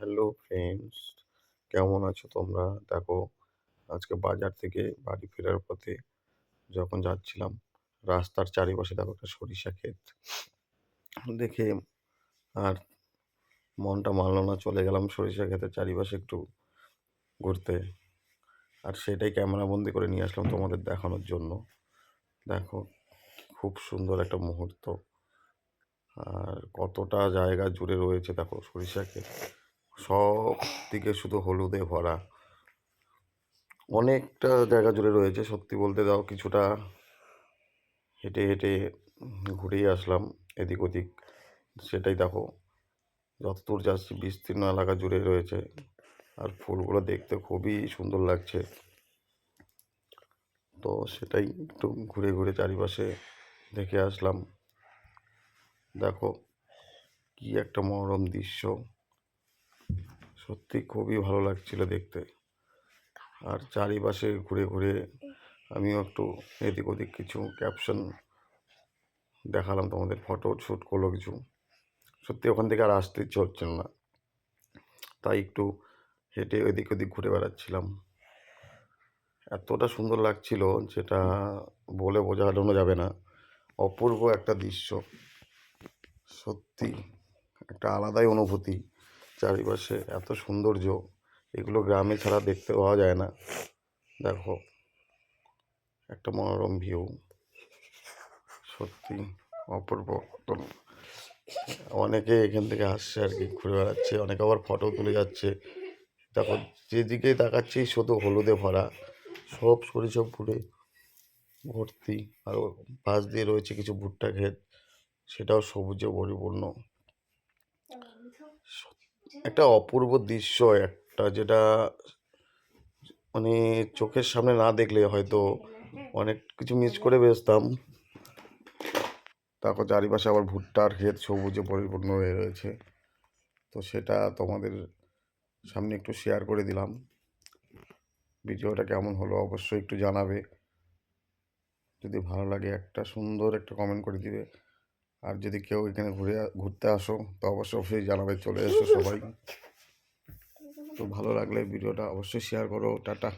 Hello friends, কেমন আছো তোমরা? দেখো, আজকে বাজার থেকে বাড়ি ফেরার পথে যখন যাচ্ছিলাম, রাস্তার চারিপাশে দেখো একটা সরিষা ক্ষেত দেখে আর মনটা মানলো না, চলে গেলাম সরিষা ক্ষেতের চারিপাশে একটু ঘুরতে। আর সেটাই ক্যামেরা বন্দি করে নিয়ে আসলাম তোমাদের দেখানোর জন্য। দেখো, খুব সুন্দর একটা মুহূর্ত। আর কতটা জায়গা জুড়ে রয়েছে দেখো সরিষা ক্ষেত, সব দিকে শুধু হলুদে ভরা। অনেকটা জায়গা জুড়ে রয়েছে, সত্যি বলতে দাও কিছুটা হেঁটে হেঁটে ঘুরেই আসলাম এদিক ওদিক। সেটাই দেখো, যতদূর যাচ্ছি বিস্তীর্ণ এলাকা জুড়ে রয়েছে। আর ফুলগুলো দেখতে খুবই সুন্দর লাগছে। তো সেটাই একটু ঘুরে ঘুরে চারিপাশে দেখে আসলাম। দেখো, কি একটা মনোরম দৃশ্য, সত্যি খুবই ভালো লাগছিল দেখতে। আর চারিপাশে ঘুরে ঘুরে আমিও একটু এদিক ওদিক কিছু ক্যাপশন দেখালাম তোমাদের, ফটো শ্যুট করলো কিছু। সত্যি ওখান থেকে আর আসতে ইচ্ছে হচ্ছিল না, তাই একটু হেঁটে এদিক ওদিক ঘুরে বেড়াচ্ছিলাম। এতটা সুন্দর লাগছিল যেটা বলে বোঝানো যাবে না। অপূর্ব একটা দৃশ্য, সত্যি একটা আলাদাই অনুভূতি। চারিপাশে এত সৌন্দর্য, এগুলো গ্রামে ছাড়া দেখতে পাওয়া যায় না। দেখো, একটা মনোরম ভিউ, সত্যি অপূর্ব। অনেকে এখান থেকে আসছে আর কি, ঘুরে বেড়াচ্ছে, অনেকে আবার ফটো তুলে যাচ্ছে। দেখো, যেদিকেই তাকাচ্ছি শুধু হলুদে ভরা, সব সরিষা ফুলে ভর্তি। আর পাশ দিয়ে রয়েছে কিছু ভুট্টা ক্ষেত, সেটাও সবুজে পরিপূর্ণ। একটা অপূর্ব দৃশ্য, একটা যেটা মানে চোখের সামনে না দেখলে হয়তো অনেক কিছু মিস করে বেসতাম। তারপর চারিপাশে আবার ভুট্টার ক্ষেত সবুজে পরিপূর্ণ হয়ে রয়েছে। তো সেটা তোমাদের সামনে একটু শেয়ার করে দিলাম। ভিডিওটা কেমন হলো অবশ্যই একটু জানাবে। যদি ভালো লাগে একটা সুন্দর একটা কমেন্ট করে দিবে। আর যদি কেউ এখানে ঘুরতে আসো তো অবশ্যই জানাবে, চলে এসো সবাই। তো ভালো লাগলে ভিডিওটা অবশ্যই শেয়ার করো। টাটা।